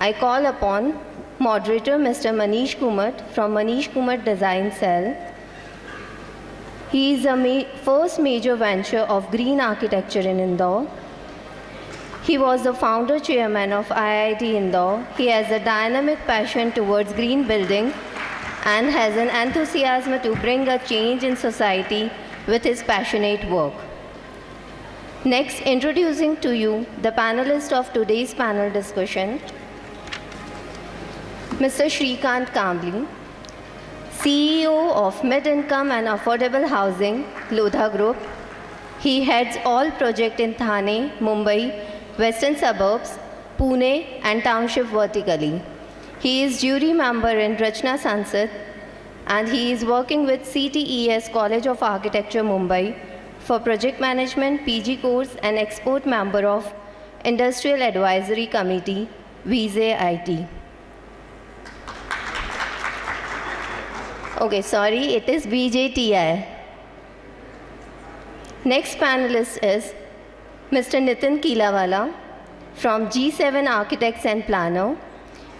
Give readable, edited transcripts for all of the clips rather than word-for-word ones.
I call upon moderator Mr. Manish Kumar from Manish Kumar Design Cell. He is the first major venture of green architecture in Indore. He was the founder chairman of IIT Indore. He has a dynamic passion towards green building and has an enthusiasm to bring a change in society with his passionate work. Next, introducing to you the panelists of today's panel discussion, Mr. Shrikant Kambli, CEO of Mid-Income and Affordable Housing, Lodha Group. He heads all projects in Thane, Mumbai, Western Suburbs, Pune and Township vertically. He is jury member in Rachna Sansad and he is working with CTES College of Architecture, Mumbai for project management PG course and export member of Industrial Advisory Committee, VISE IT. Okay, sorry, it is BJTI. Next panelist is Mr. Nitin Kilawala from G7 Architects and Planner.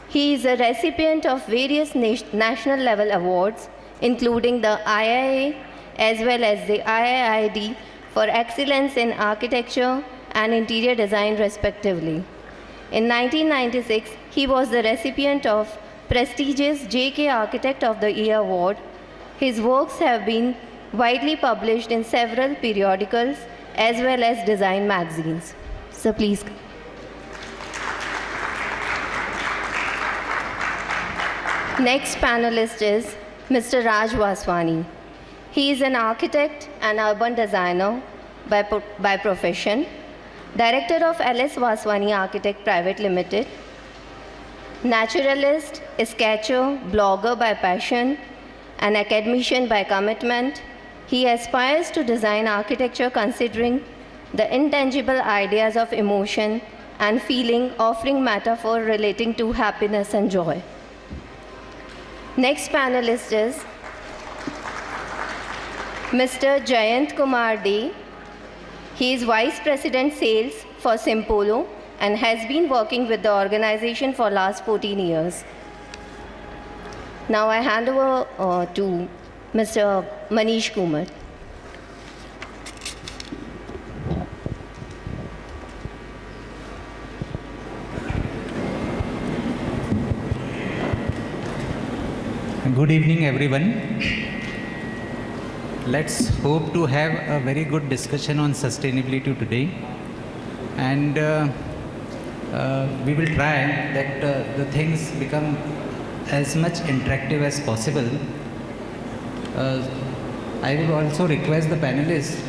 He is a recipient of various national level awards, including the IIA as well as the IIID for excellence in architecture and interior design respectively. In 1996, he was the recipient of prestigious JK Architect of the Year award. His works have been widely published in several periodicals as well as design magazines. So please. Next panelist is Mr. Raj Vaswani. He is an architect and urban designer by profession, director of LS Vaswani Architect Private Limited, naturalist, sketcher, blogger by passion, an academician by commitment. He aspires to design architecture considering the intangible ideas of emotion and feeling, offering metaphor relating to happiness and joy. Next panelist is Mr. Jayant Kumar De. He is Vice President Sales for Simpolo and has been working with the organization for last 14 years. Now I hand over to Mr. Manish Kumar. Good evening, everyone. Let's hope to have a very good discussion on sustainability today. And we will try that the things become as much interactive as possible. I will also request the panelists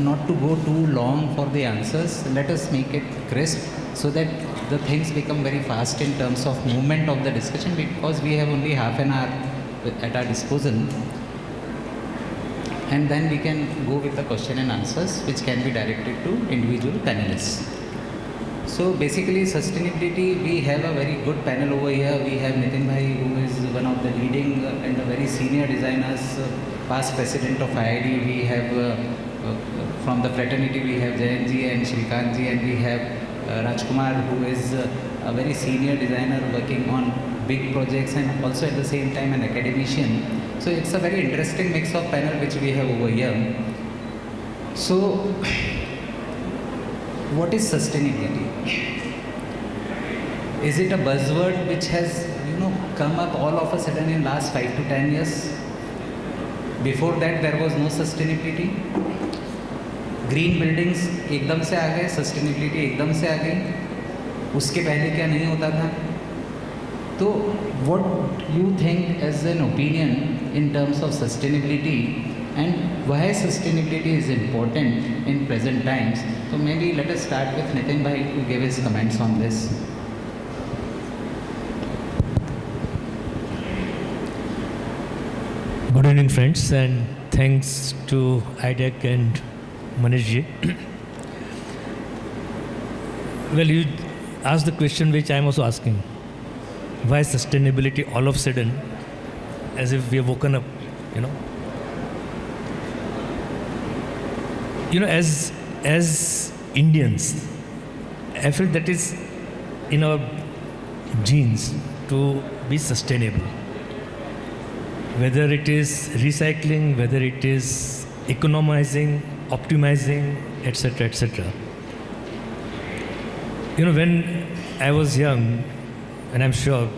not to go too long for the answers. Let us make it crisp so that the things become very fast in terms of movement of the discussion, because we have only half an hour at our disposal. And then we can go with the question and answers, which can be directed to individual panelists. So basically, sustainability, we have a very good panel over here. We have Nitin Bhai, who is one of the leading and the very senior designers, past president of IID. We have from the fraternity, we have Jayantji and Shrikantji, and we have Rajkumar, who is a very senior designer working on big projects and also at the same time an academician. So it's a very interesting mix of panel which we have over here. So what is sustainability? Is it a buzzword which has come up all of a sudden in last 5 to 10 years? Before that there was no sustainability. Green buildings एकदम से आ गए, sustainability एकदम से आ गई, उसके पहले क्या नहीं होता था? तो what you think as an opinion in terms of sustainability and why sustainability is important in present times? तो maybe let us start with Nitin भाई to give his comments on this. Good evening, friends, and thanks to IDEC and Manish ji. Well, you asked the question which I am also asking. Why sustainability all of a sudden, as if we have woken up, as Indians, I feel that is in our genes to be sustainable. Whether it is recycling, whether it is economizing, optimizing, etc., etc. When I was young, and I'm sure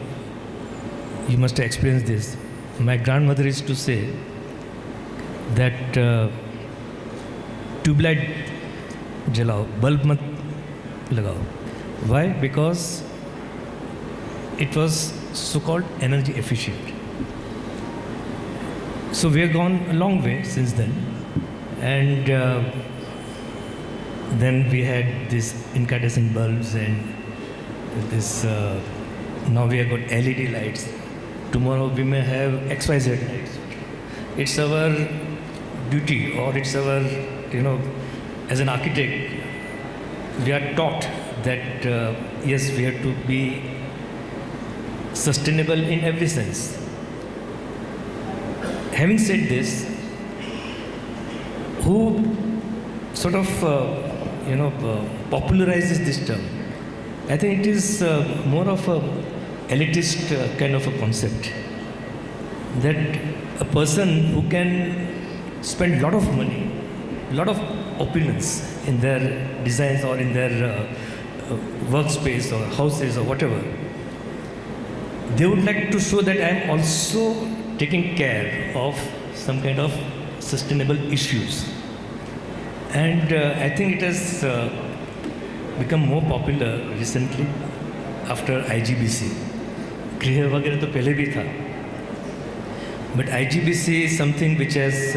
you must have experienced this, my grandmother used to say that tubelight जलाओ, bulb मत लगाओ. Why? Because it was so-called energy efficient. So we have gone a long way since then, and then we had these incandescent bulbs and this. Now we have got LED lights. Tomorrow we may have XYZ lights. It's our duty, or it's our, as an architect, we are taught that yes, we have to be sustainable in every sense. Having said this, who sort of popularizes this term? I think it is more of a elitist kind of a concept, that a person who can spend a lot of money, a lot of opulence in their designs or in their workspace or houses or whatever, they would like to show that I am also taking care of some kind of sustainable issues. And I think it has become more popular recently after IGBC. Griha वगैरह तो पहले भी था, but IGBC is something which has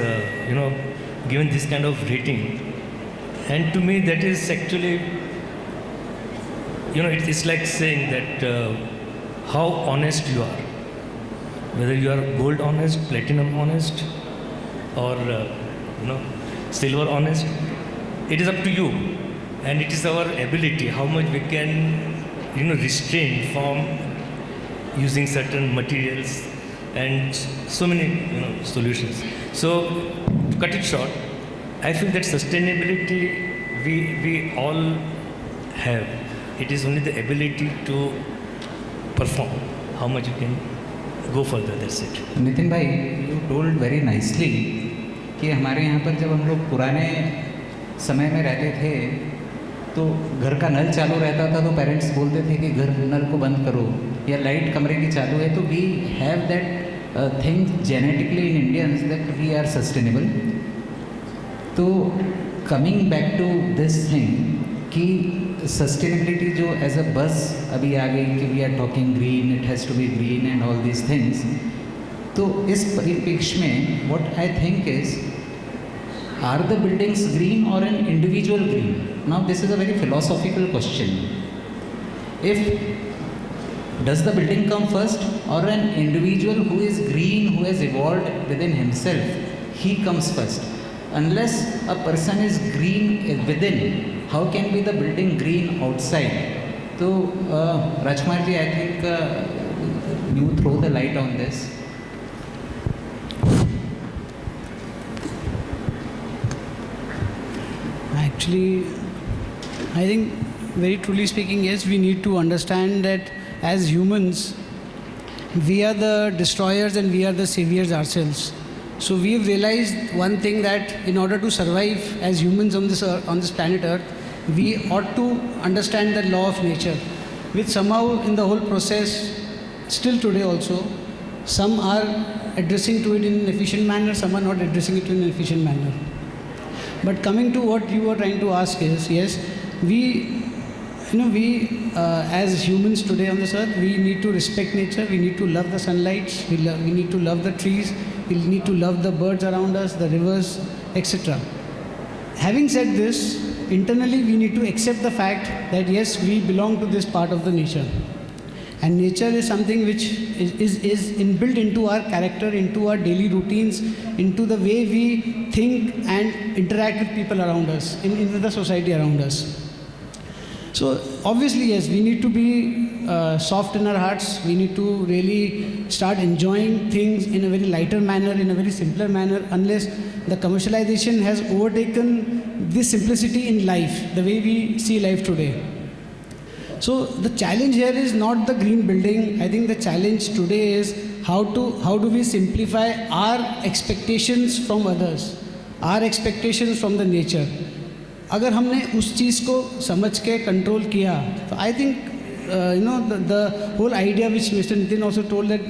given this kind of rating, and to me that is actually it's like saying that how honest you are, whether you are gold honest, platinum honest, or silver honest. It is up to you, and it is our ability how much we can restrain from using certain materials and so many solutions. So to cut it short, I feel that sustainability we all have. It is only the ability to perform, how much you can go further, that's it. Nitin भाई, you told very nicely कि हमारे यहाँ पर जब हम लोग पुराने समय में रहते थे तो घर का नल चालू रहता था तो पेरेंट्स बोलते थे कि घर नल को बंद करो, या लाइट कमरे की चालू है. तो we have that thing genetically in Indians that we are sustainable. तो coming back to this thing कि सस्टेनेबिलिटी जो एज अ बस अभी आ गई कि we are talking green, it has to be green and all these things. तो इस परिप्रेक्ष्य में what I think is, are the buildings green or an individual green? Now this is a very philosophical question. If does the building come first, or an individual who is green, who has evolved within himself, he comes first? Unless a person is green within, how can be the building green outside? So Rajkumar ji, I think you throw the light on this. Actually, I think, very truly speaking, yes, we need to understand that as humans, we are the destroyers and we are the saviors ourselves. So we have realized one thing, that in order to survive as humans on this planet Earth, we ought to understand the law of nature, which somehow in the whole process, still today also, some are addressing to it in an efficient manner, some are not addressing it in an efficient manner. But coming to what you were trying to ask is, yes, we as humans today on this earth, we need to respect nature, we need to love the sunlight, we need to love the trees, we need to love the birds around us, the rivers, etc. Having said this, internally we need to accept the fact that yes, we belong to this part of the nature. And nature is something which is inbuilt into our character, into our daily routines, into the way we think and interact with people around us, in the society around us. So obviously, yes, we need to be soft in our hearts. We need to really start enjoying things in a very lighter manner, in a very simpler manner, unless the commercialization has overtaken this simplicity in life, the way we see life today. So the challenge here is not the green building. I think the challenge today is how do we simplify our expectations from others, our expectations from the nature. अगर हमने उस चीज़ को समझ के control किया तो I think the whole idea which Mr. Nitin also told, that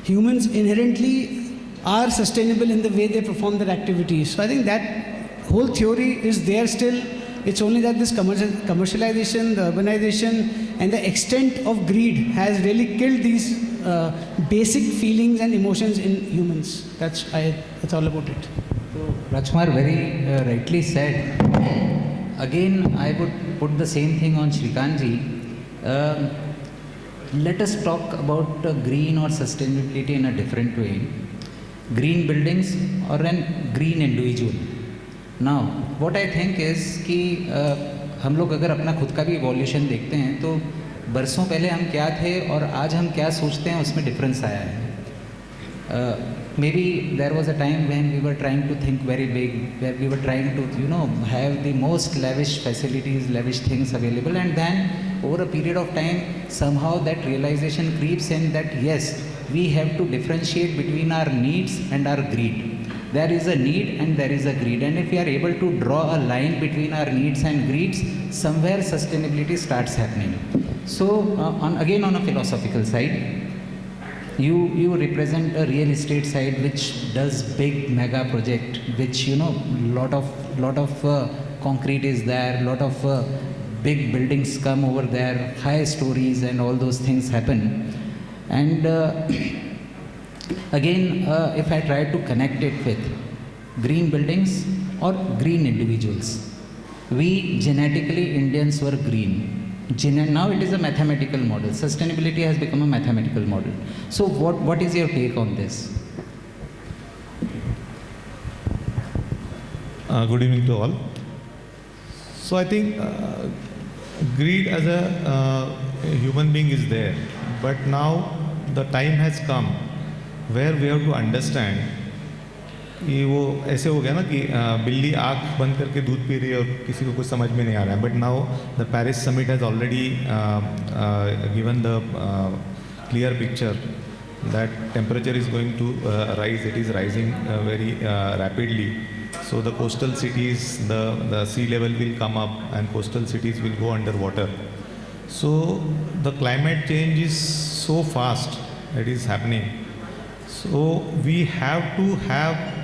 humans inherently are sustainable in the way they perform their activities. So I think that whole theory is there still. It's only that this commercialization, the urbanization, and the extent of greed has really killed these basic feelings and emotions in humans. That's all about it. So Rajkumar very rightly said. Again, I would put the same thing on Shrikantji. Let us talk about green or sustainability in a different way. Green buildings or a green individual. Now, what I think is कि हम लोग अगर अपना खुद का भी evolution देखते हैं तो बरसों पहले हम क्या थे और आज हम क्या सोचते हैं उसमें डिफरेंस आया है. Maybe there was a time when we were trying to think very big, where we were trying to have the most lavish facilities, lavish things available, and then over a period of time somehow that realization creeps in that yes, we have to differentiate between our needs and our greed. There is a need and there is a greed, and if we are able to draw a line between our needs and greeds, somewhere sustainability starts happening. So again on a philosophical side, you represent a real estate side which does big mega project, which lot of concrete is there, lot of big buildings come over there, high stories and all those things happen. And again, if I try to connect it with green buildings or green individuals, we genetically Indians were green. Now it is a mathematical model. Sustainability has become a mathematical model. So what is your take on this? Good evening to all. So I think greed as a human being is there, but now the time has come where we have to understand कि वो ऐसे हो गया ना कि बिल्ली आँख बंद करके दूध पी रही है और किसी को कुछ समझ में नहीं आ रहा है. But now the Paris summit has already given the clear picture that temperature is going to rise. It is rising very rapidly. So the coastal cities, the sea level will come up and coastal cities will go underwater. So the climate change is so fast, it is happening. So we have to have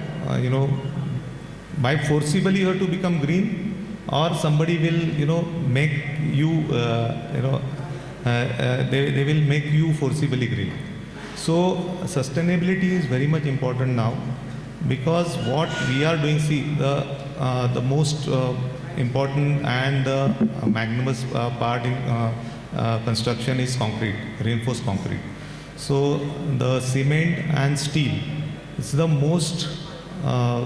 by forcibly you have to become green, or somebody will make you they will make you forcibly green. So sustainability is very much important now, because what we are doing, see the most important and the magnanimous part in construction is concrete, reinforced concrete. So the cement and steel is the most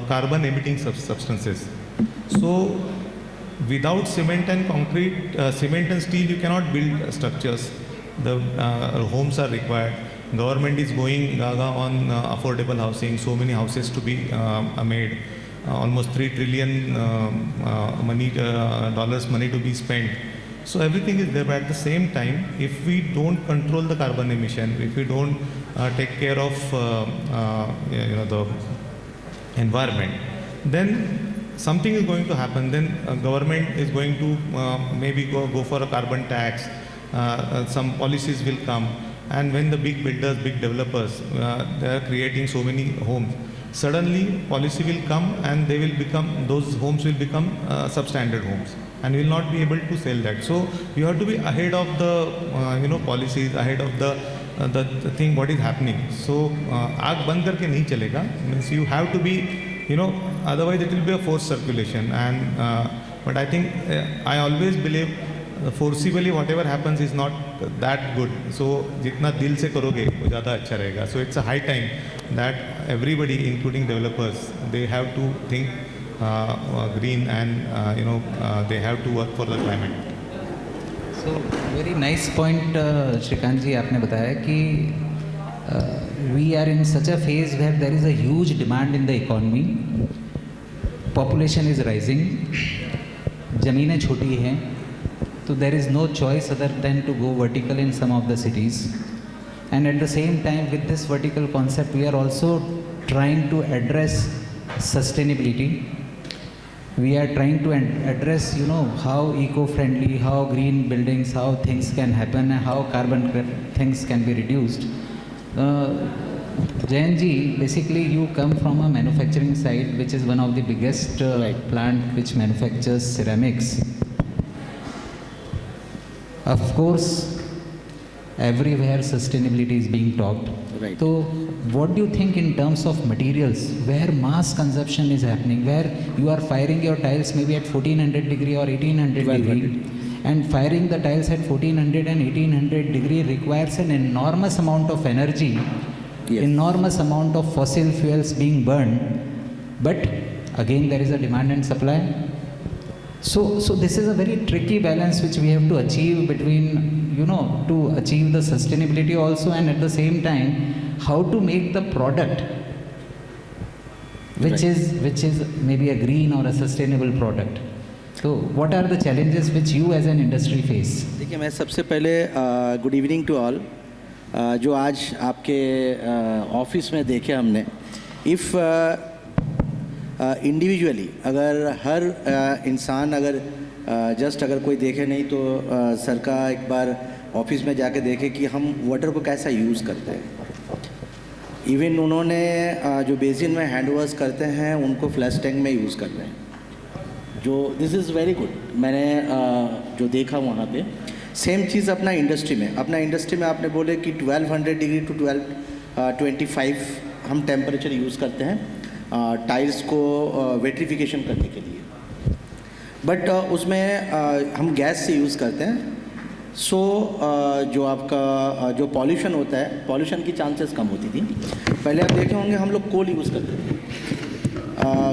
carbon emitting substances. So without cement and concrete, cement and steel, you cannot build structures. The homes are required. Government is going gaga on affordable housing. So many houses to be made. Almost $3 trillion dollars money to be spent. So everything is there. But at the same time, if we don't control the carbon emission, if we don't take care of the environment, then something is going to happen. Then government is going to maybe go for a carbon tax. Some policies will come, and when the big builders, big developers, they are creating so many homes, suddenly policy will come and they will become, those homes will become substandard homes, and will not be able to sell that. So you have to be ahead of the policies, ahead of the thing what is happening. So आग बंद करके नहीं चलेगा, means you have to be otherwise it will be a forced circulation. And but I think I always believe forcibly whatever happens is not that good. So जितना दिल से करोगे वो ज़्यादा अच्छा रहेगा. So it's a high time that everybody, including developers, they have to think green, and they have to work for the climate. So very nice point, Shrikant ji, आपने बताया कि we are in such a phase where there is a huge demand in the economy. Population is rising. ज़मीनें छोटी हैं, So there is no choice other than to go vertical in some of the cities. And at the same time, with this vertical concept, we are also trying to address sustainability. We are trying to address, how eco-friendly, how green buildings, how things can happen, and how carbon things can be reduced. Jayanji, basically you come from a manufacturing site, which is one of the biggest plant which manufactures ceramics. Of course, everywhere sustainability is being talked. Right. So, what do you think in terms of materials, where mass consumption is happening, where you are firing your tiles maybe at 1400 degree or 1800 degree, and firing the tiles at 1400 and 1800 degree requires an enormous amount of energy, Yes. enormous amount of fossil fuels being burned, but again there is a demand and supply. So this is a very tricky balance which we have to achieve between, to achieve the sustainability also, and at the same time, how to make the product which is maybe a green or a sustainable product. So what are the challenges which you as an industry face? देखिए, मैं सबसे पहले good evening to all. जो आज आपके office में देखे हमने, इफ़ इंडिविजुअली अगर हर इंसान अगर जस्ट अगर कोई देखे नहीं तो सर का एक बार ऑफिस में जाके देखे कि हम वाटर को कैसा यूज़ करते हैं. इवन उन्होंने जो बेसिन में हैंड वॉश करते हैं उनको फ्लैश टैंक में यूज़ कर रहे हैं, जो दिस इज़ वेरी गुड. मैंने जो देखा वहाँ पे सेम चीज़ अपना इंडस्ट्री में आपने बोले कि 1200 डिग्री टू 1225 हम टेम्परेचर यूज़ करते हैं टाइल्स को वेट्रिफिकेशन करने के लिए, बट उसमें हम गैस से यूज़ करते हैं. सो जो आपका जो पॉल्यूशन होता है, पॉल्यूशन की चांसेस कम होती थी. पहले आप देखे होंगे हम लोग कोल यूज़ करते थे.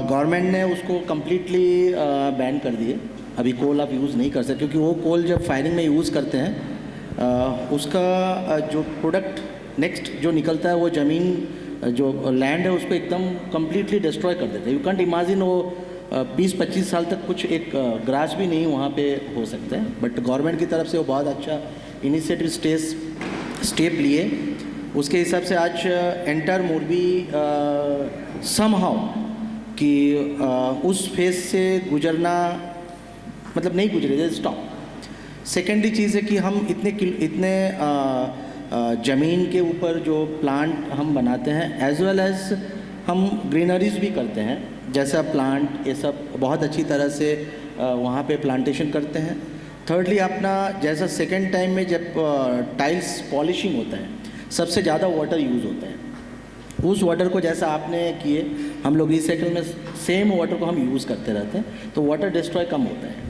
गवर्नमेंट ने उसको कम्प्लीटली बैन कर दिए. अभी कोल आप यूज़ नहीं कर सकते, क्योंकि वो कोल जब फायरिंग में यूज़ करते हैं उसका जो प्रोडक्ट नेक्स्ट जो निकलता है वो ज़मीन जो लैंड है उसको एकदम कम्प्लीटली डिस्ट्रॉय कर देते हैं. यू कैंट इमेजिन वो 20-25 साल तक कुछ एक ग्रास भी नहीं वहाँ पे हो सकता है. बट गवर्नमेंट की तरफ से वो बहुत अच्छा इनिशिएटिव स्टेप लिए. उसके हिसाब से आज एंटर मोरबी समहाउ कि उस फेज से गुजरना मतलब नहीं गुजरे, स्टॉप. सेकेंडरी चीज़ है कि हम इतने ज़मीन के ऊपर जो प्लांट हम बनाते हैं एज वेल एज हम ग्रीनरीज भी करते हैं, जैसा प्लांट ये सब बहुत अच्छी तरह से वहाँ पे प्लांटेशन करते हैं. थर्डली अपना जैसा सेकेंड टाइम में जब टाइल्स पॉलिशिंग होता है सबसे ज़्यादा वाटर यूज़ होता है. उस वाटर को जैसा आपने किए हम लोग रिसाइकल में सेम वाटर को हम यूज़ करते रहते हैं, तो वाटर डिस्ट्रॉय कम होता है.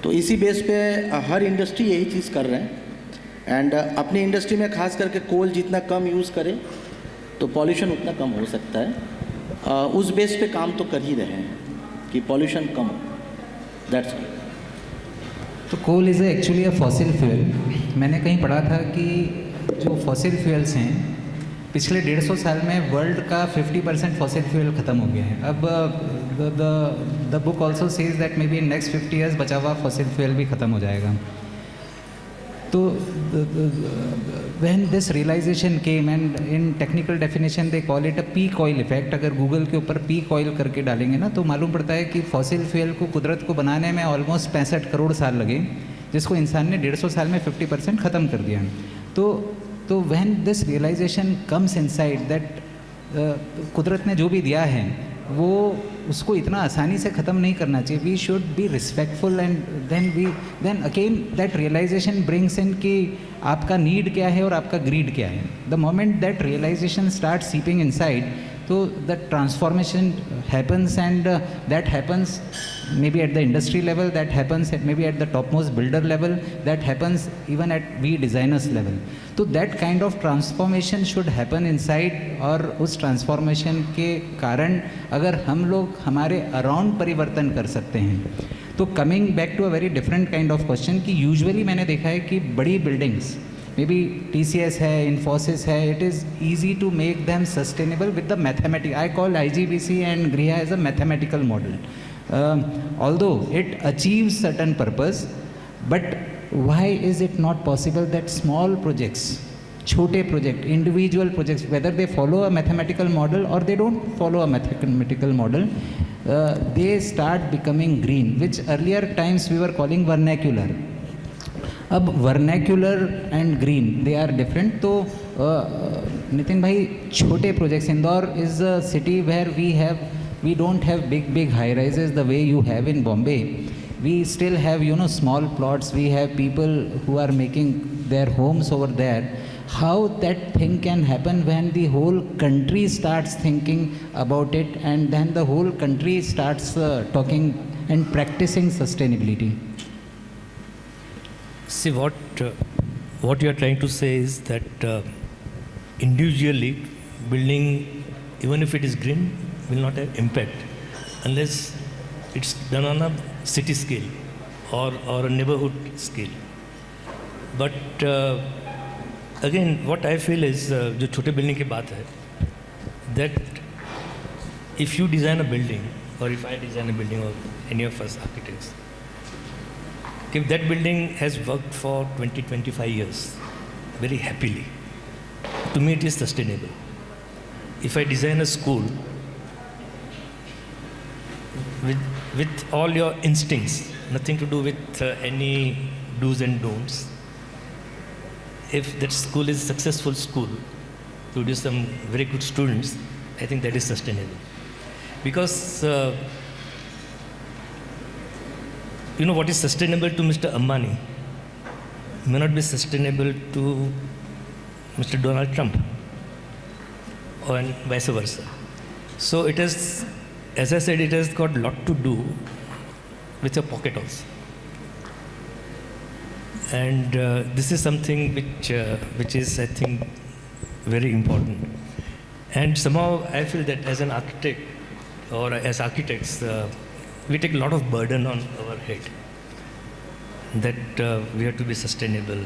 तो इसी बेस पे हर इंडस्ट्री यही चीज़ कर रहे हैं. एंड अपनी इंडस्ट्री में खास करके कोल जितना कम यूज़ करें तो पॉल्यूशन उतना कम हो सकता है. उस बेस पे काम तो कर ही रहे हैं कि पॉल्यूशन कम हो. That's all. तो coal is actually a fossil fuel. मैंने कहीं पढ़ा था कि जो फॉसिल फ्यूल्स हैं पिछले 150 साल में वर्ल्ड का 50% फॉसिल फ्यूल ख़त्म हो गया है. अब the book also says that may be in next 50 years बचा हुआ फॉसिल फ्यूल भी ख़त्म हो जाएगा. तो when this realisation came, and in technical definition they call it a peak oil effect. अगर गूगल के ऊपर पीक ऑयल करके डालेंगे ना तो मालूम पड़ता है कि फॉसिल फ्यूल को कुदरत को बनाने में ऑलमोस्ट 65 करोड़ साल लगे, जिसको इंसान ने 150 साल में 50% ख़त्म कर दिया. तो when this realisation comes inside that कुदरत ने जो भी दिया है वो उसको इतना आसानी से ख़त्म नहीं करना चाहिए. We should be respectful, and then again that realisation brings in कि आपका नीड क्या है और आपका ग्रीड क्या है. The moment that realisation start seeping inside, तो the transformation happens, and that happens maybe at the industry level, that happens maybe at the topmost builder level, that happens even at we designers level. तो that kind of transformation should happen inside. और उस transformation के कारण अगर हम लोग हमारे around परिवर्तन कर सकते हैं, तो coming back to a very different kind of question कि usually मैंने देखा है कि बड़ी buildings maybe TCS है, Infosys है, it is easy to make them sustainable with the mathematics. I call IGBC and Griha as a mathematical model. Although it achieves certain purpose, But why is it not possible that small projects, छोटे project, individual projects, whether they follow a mathematical model or they don't follow a mathematical model, they start becoming green, which earlier times we were calling vernacular. अब vernacular and green, they are different. तो नितिन भाई, छोटे projects, Indore is a city where we don't have big high rises the way you have in Bombay. We still have, small plots. We have people who are making their homes over there. How that thing can happen when the whole country starts thinking about it, and then the whole country starts talking and practicing sustainability? See, what you are trying to say is that individually building, even if it is green, will not have impact unless it's done on a city scale or a neighborhood scale. But again, what I feel is, जो छोटे building की बात है, that if you design a building, or if I design a building, or any of us architects, if that building has worked for 20-25 years very happily, to me it is sustainable. If I design a school with all your instincts, nothing to do with any do's and don'ts, if that school is a successful school, produce some very good students, I think that is sustainable. Because what is sustainable to Mr. Ambani may not be sustainable to Mr. Donald Trump, or vice versa. So it is, as I said, it has got a lot to do with your pocket also. And this is something which is, I think, very important. And somehow I feel that as an architect, or as architects, we take a lot of burden on our head. That we have to be sustainable,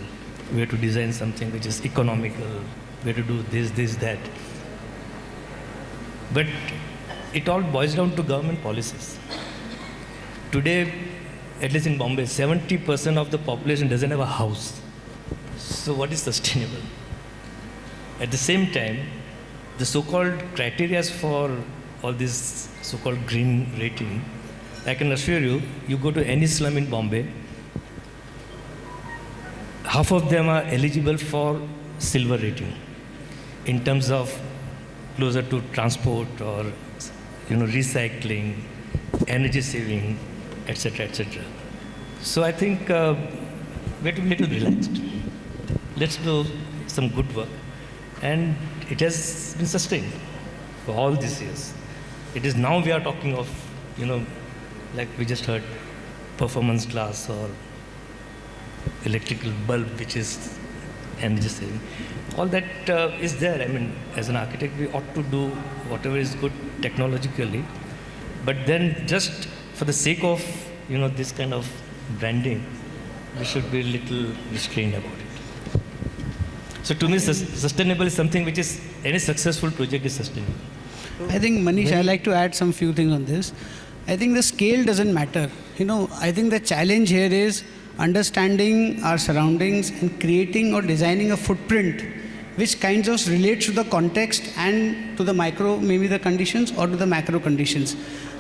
we have to design something which is economical, we have to do this, that. But it all boils down to government policies. Today, at least in Bombay, 70% of the population doesn't have a house. So what is sustainable? At the same time, the so-called criteria for all this so-called green rating, I can assure you, you go to any slum in Bombay, half of them are eligible for silver rating in terms of closer to transport or recycling, energy saving, etc., etc. So I think we have to be a little relaxed. Let's do some good work. And it has been sustained for all these years. It is now we are talking of, like we just heard, performance glass or electrical bulb, which is energy saving. All that is there. I mean, as an architect, we ought to do whatever is good technologically, but then just for the sake of, this kind of branding, we should be a little restrained about it. So to me, sustainable is something which is, any successful project is sustainable. I think, Manish, I'd like to add some few things on this. I think the scale doesn't matter. I think the challenge here is understanding our surroundings and creating or designing a footprint which kinds of relates to the context and to the micro, maybe the conditions, or to the macro conditions.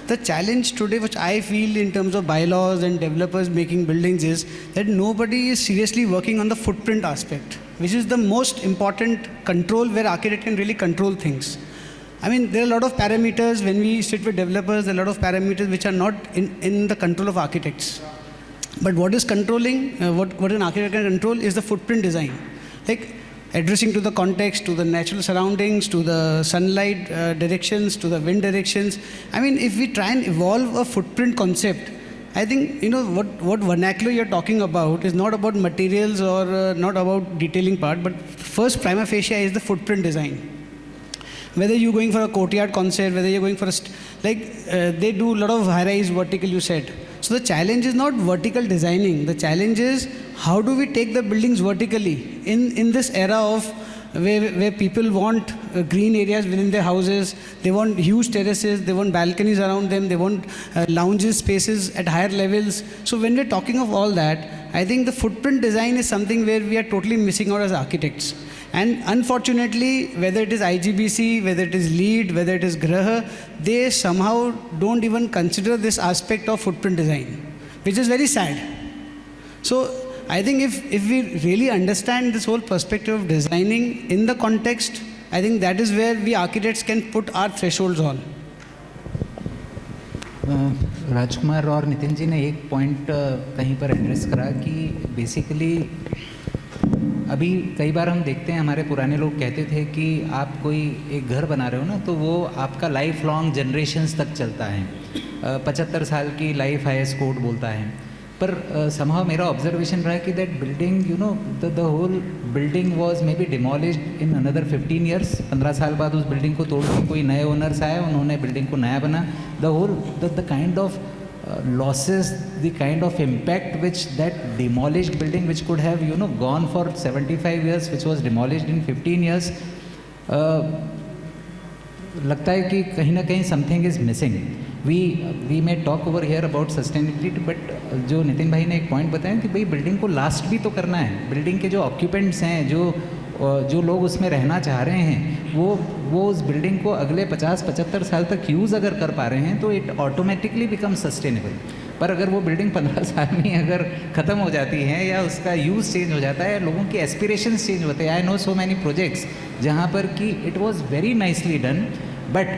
The challenge today, which I feel in terms of bylaws and developers making buildings, is that nobody is seriously working on the footprint aspect, which is the most important control, where architect can really control things. I mean, there are a lot of parameters when we sit with developers, there are a lot of parameters which are not in the control of architects. But what is controlling, what an architect can control is the footprint design. Like addressing to the context, to the natural surroundings, to the sunlight directions, to the wind directions. I mean, if we try and evolve a footprint concept, I think, what vernacular you're talking about is not about materials or not about detailing part, but first prima facie is the footprint design. Whether you're going for a courtyard concept, whether you're going for they do a lot of high-rise vertical, you said. So the challenge is not vertical designing. The challenge is how do we take the buildings vertically in this era of where people want green areas within their houses, they want huge terraces, they want balconies around them, they want lounges, spaces at higher levels. So when we're talking of all that, I think the footprint design is something where we are totally missing out as architects. And unfortunately, whether it is IGBC, whether it is LEED, whether it is Graha, they somehow don't even consider this aspect of footprint design, which is very sad. So I think if we really understand this whole perspective of designing in the context, I think that is where we architects can put our thresholds on. राजकुमार और नितिन जी ने एक point कहीं पर address करा कि basically अभी कई बार हम देखते हैं, हमारे पुराने लोग कहते थे कि आप कोई एक घर बना रहे हो ना, तो वो आपका लाइफ लॉन्ग जनरेशन्स तक चलता है, 75 साल की लाइफ हाईएस्ट कोड बोलता है. पर समहाउ मेरा ऑब्जर्वेशन रहा है कि that building, you know, the whole building was may be demolished in another 15 years. 15 साल बाद उस बिल्डिंग को तोड़ के कोई नए ओनर्स आए, उन्होंने बिल्डिंग को नया बना. The whole the kind of losses, the kind of impact which that demolished building, which could have, you know, gone for 75 years, which was demolished in 15 years, लगता है कि कहीं ना कहीं something is missing. We may talk over here about sustainability, but जो नितिन भाई ने एक पॉइंट बताया कि भाई बिल्डिंग को लास्ट भी तो करना है. बिल्डिंग के जो ऑक्यूपेंट्स हैं, जो लोग उसमें रहना चाह रहे हैं, वो उस बिल्डिंग को अगले 50-75 साल तक यूज़ अगर कर पा रहे हैं तो इट ऑटोमेटिकली बिकम सस्टेनेबल. पर अगर वो बिल्डिंग 15 साल में अगर ख़त्म हो जाती है या उसका यूज़ चेंज हो जाता है, लोगों के एस्पिरेशंस चेंज होते हैं. I know so many projects जहाँ पर कि it was very nicely done, but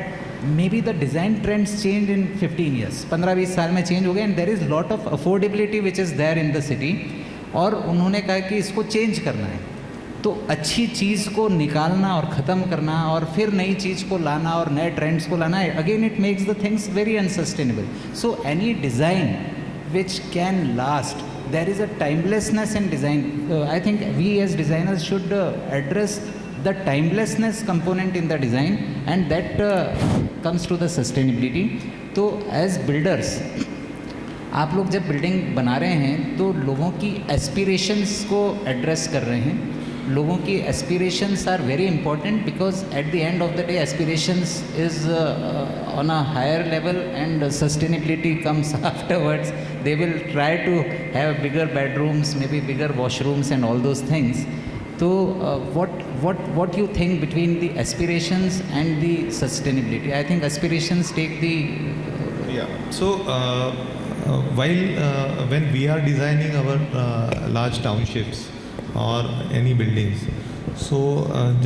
may be the design trends change in 15 years. 15-20 साल में चेंज हो गए, and there is lot of affordability which is there in the city. और उन्होंने कहा कि इसको चेंज करना है, तो अच्छी चीज़ को निकालना और ख़त्म करना और फिर नई चीज़ को लाना और नए ट्रेंड्स को लाना, again it makes the things very unsustainable. So any design which can last, there is a timelessness in design. I think we as designers should address the timelessness component in the design, and that comes to the sustainability. तो as builders, आप लोग जब building बना रहे हैं तो लोगों की एस्पिरेशंस को एड्रेस कर रहे हैं. लोगों की aspirations are very important, because at the end of the day aspirations is on a higher level and sustainability comes afterwards. They will try to have bigger bedrooms, may be bigger washrooms and all those things. So, what you think between the aspirations and the sustainability? I think aspirations take the Yeah. So while when we are designing our large townships or any buildings, so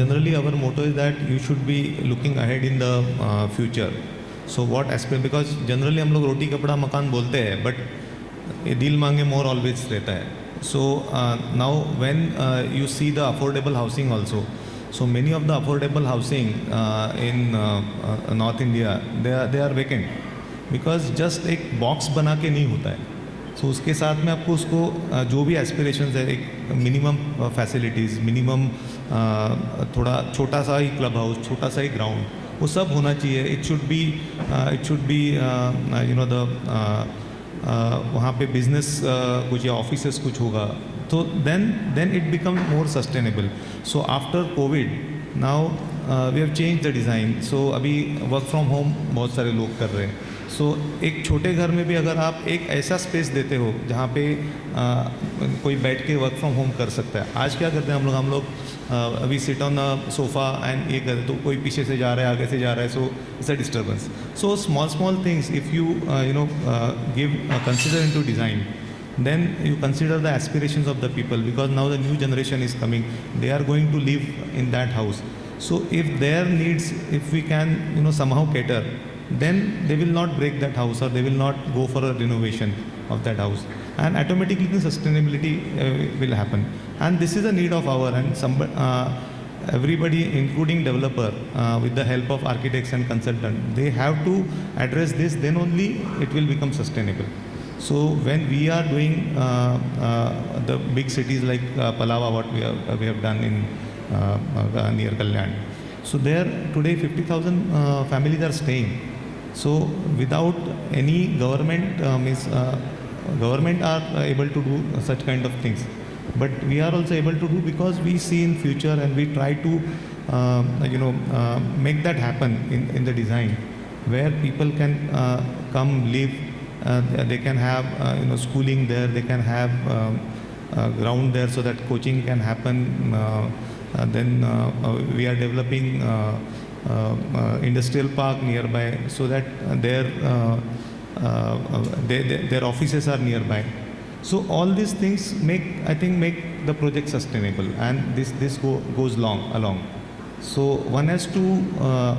generally our motto is that you should be looking ahead in the future. So what aspect? Because generally हम लोग रोटी कपड़ा मकान बोलते हैं, but ये दिल मांगे मोर always रहता है. So now when you see the affordable housing also, so many of the affordable housing in North India, they are vacant, because just एक बॉक्स बना के नहीं होता है. So उसके साथ में आपको उसको जो भी एस्पिरेशंस है, एक मिनिमम फैसिलिटीज़, मिनिमम थोड़ा छोटा सा ही क्लब हाउस, छोटा सा ही ग्राउंड, वो सब होना चाहिए. It should be you know the वहाँ पे बिजनेस कुछ या ऑफिसेस कुछ होगा, तो then it become more sustainable. So after Covid now we have change the design. So अभी वर्क फ्रॉम होम बहुत सारे लोग कर रहे हैं. सो एक छोटे घर में भी अगर आप एक ऐसा स्पेस देते हो जहाँ पे कोई बैठ के वर्क फ्रॉम होम कर सकता है. आज क्या करते हैं हम लोग अभी sit on the sofa and ये करते, तो कोई पीछे से जा रहा है, आगे से जा रहा है, so it's a disturbance. So small things if you give consider into design, then you consider the aspirations of the people, because now the new generation is coming, they are going to live in that house. So if their needs, if we can somehow cater, then they will not break that house, or they will not go for a renovation of that house, and automatically the sustainability will happen. And this is a need of our, and everybody including developer with the help of architects and consultants, they have to address this, then only it will become sustainable. So when we are doing the big cities like Palava, what we have done in near Kalyan, so there today 50,000 families are staying. So without any government, government are able to do such kind of things, but we are also able to do because we see in future, and we try to make that happen in the design, where people can come live. They can have schooling there, they can have ground there so that coaching can happen. Then we are developing industrial park nearby so that their offices are nearby. So all these things make the project sustainable, and this goes along. So one has to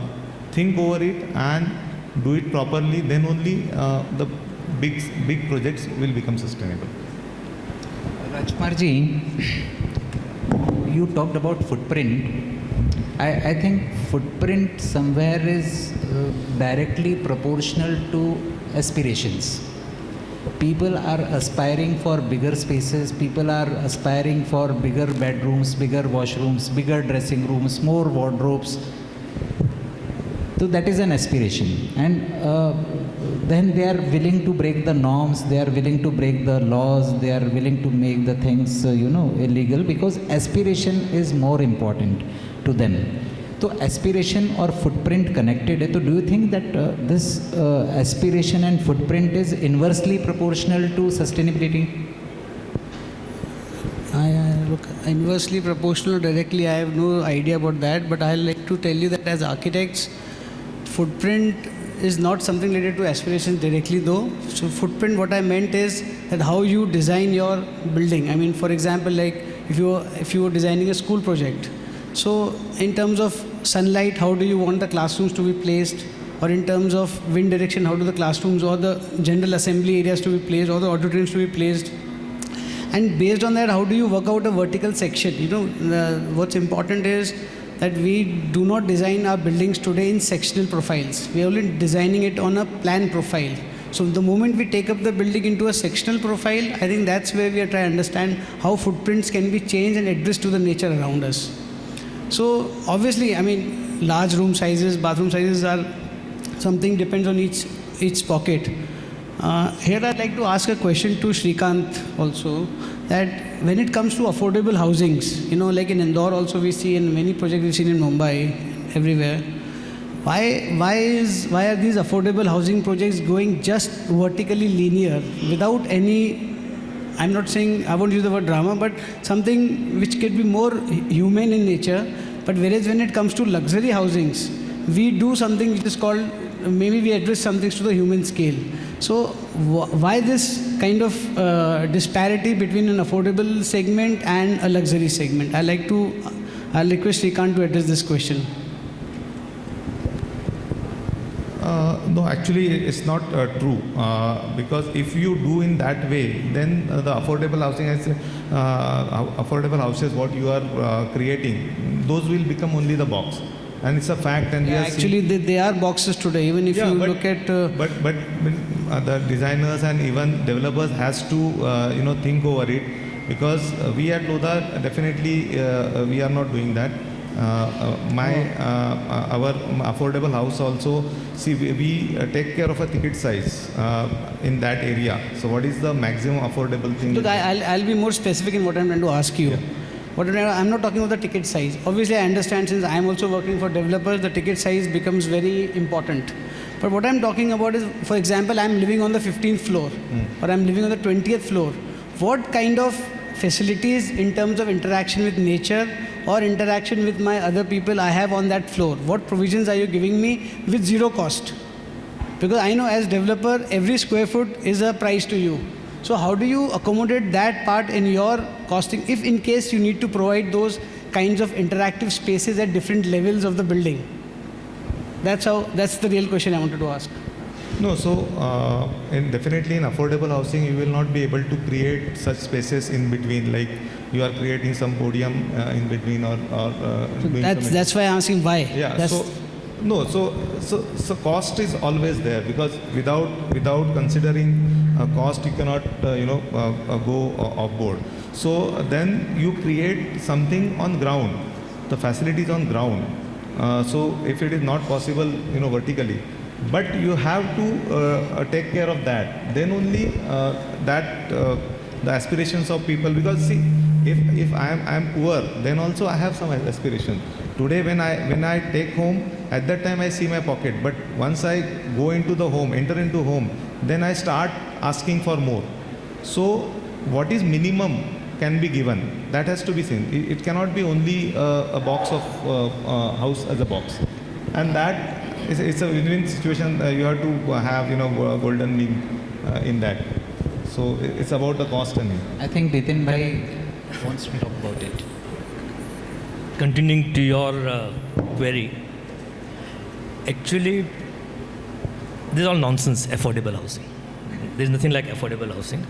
think over it and do it properly. Then only the big projects will become sustainable. Rajkumarji, you talked about footprint. I think footprint somewhere is directly proportional to aspirations. People are aspiring for bigger spaces, people are aspiring for bigger bedrooms, bigger washrooms, bigger dressing rooms, more wardrobes. So that is an aspiration. And then they are willing to break the norms, they are willing to break the laws, they are willing to make the things, illegal, because aspiration is more important to them. So aspiration or footprint connected. So do you think that this aspiration and footprint is inversely proportional to sustainability? Look, inversely proportional directly, I have no idea about that, but I'd like to tell you that as architects, footprint is not something related to aspirations directly though. So footprint, what I meant is that how you design your building. I mean, for example, like if you were designing a school project, so in terms of sunlight, how do you want the classrooms to be placed? Or in terms of wind direction, how do the classrooms or the general assembly areas to be placed or the auditoriums to be placed? And based on that, how do you work out a vertical section? What's important is that we do not design our buildings today in sectional profiles. We are only designing it on a plan profile. So the moment we take up the building into a sectional profile, I think that's where we are trying to understand how footprints can be changed and addressed to the nature around us. So obviously, I mean, large room sizes, bathroom sizes are something depends on each pocket. Here I'd like to ask a question to Srikanth also, that when it comes to affordable housings, like in Indore also we see, in many projects we've seen in Mumbai, everywhere, why are these affordable housing projects going just vertically linear without any, I'm not saying, I won't use the word drama, but something which could be more humane in nature. But whereas when it comes to luxury housings, we do something which is called, maybe we address some things to the human scale. So why this kind of disparity between an affordable segment and a luxury segment? I'll request Srikanth to address this question. No, actually it's not true, because if you do in that way, then the affordable houses what you are creating, those will become only the box, and it's a fact. And actually they are boxes today, even if look at but the designers and even developers has to think over it, because we at Lodha definitely we are not doing that. Our affordable house also, see, we take care of a ticket size in that area. So what is the maximum affordable thing? Look, I'll be more specific in what I'm trying to ask you. Yeah. I'm not talking about the ticket size. Obviously, I understand, since I'm also working for developers, the ticket size becomes very important. But what I'm talking about is, for example, I'm living on the 15th floor or I'm living on the 20th floor. What kind of facilities in terms of interaction with nature or interaction with my other people I have on that floor? What provisions are you giving me with zero cost? Because I know as developer, every square foot is a price to you. So how do you accommodate that part in your costing, if in case you need to provide those kinds of interactive spaces at different levels of the building? That's the real question I wanted to ask. No, so definitely in affordable housing, you will not be able to create such spaces in between, like you are creating some podium in between or doing that's why I'm asking why. Yeah. So cost is always there, because without considering cost, you cannot go off board. So then you create something on ground, the facilities on ground. So if it is not possible, vertically, but you have to take care of that. Then only the aspirations of people, because see, if I am poor, then also I have some aspiration. Today when I take home, at that time I see my pocket, but once I go into the home, enter into home, then I start asking for more. So what is minimum can be given. That has to be seen. It cannot be only a box of house as a box, and that it's a win-win situation. You have to have golden mean in that. So it's about the cost and I think Nitin Bhai wants to talk about it. Continuing to your query, actually, this is all nonsense, affordable housing. There is nothing like affordable housing.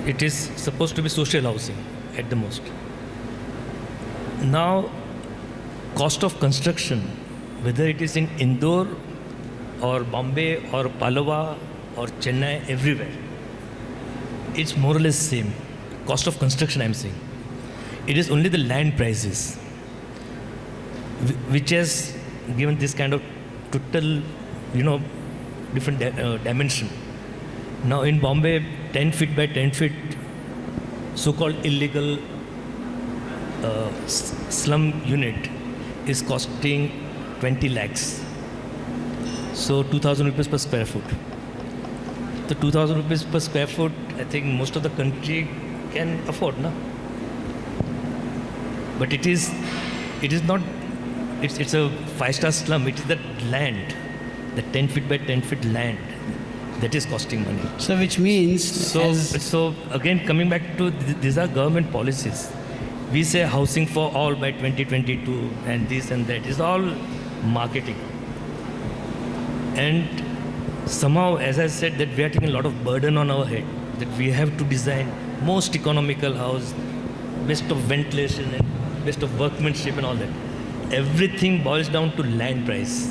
It is supposed to be social housing at the most. Now, cost of construction, whether it is in Indore or Bombay or Palava or Chennai, everywhere, it's more or less same. Cost of construction, I'm saying. It is only the land prices which has given this kind of total, different dimension. Now in Bombay, 10 feet by 10 feet, so-called illegal slum unit is costing 20 lakhs. So 2,000 rupees per square foot. The 2,000 rupees per square foot, I think most of the country can afford, no? But it is not, it's a 5-star slum. It is that land, the 10 feet by 10 feet land, that is costing money. So which means, So again, coming back to these are government policies. We say housing for all by 2022 and this and that. It's all marketing. And somehow, as I said, that we are taking a lot of burden on our head, that we have to design most economical house, best of ventilation and best of workmanship and all that. Everything boils down to land price,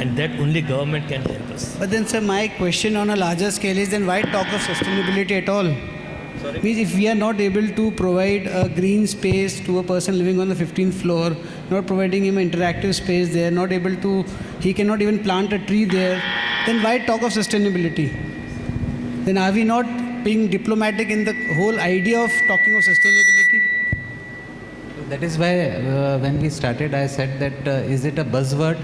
and that only government can help us. but then sir, my question on a larger scale is, then why talk of sustainability at all? Sorry? Means if we are not able to provide a green space to a person living on the 15th floor, not providing him an interactive space there, not able to, he cannot even plant a tree there, then why talk of sustainability? Then are we not being diplomatic in the whole idea of talking of sustainability? That is why when we started, I said that is it a buzzword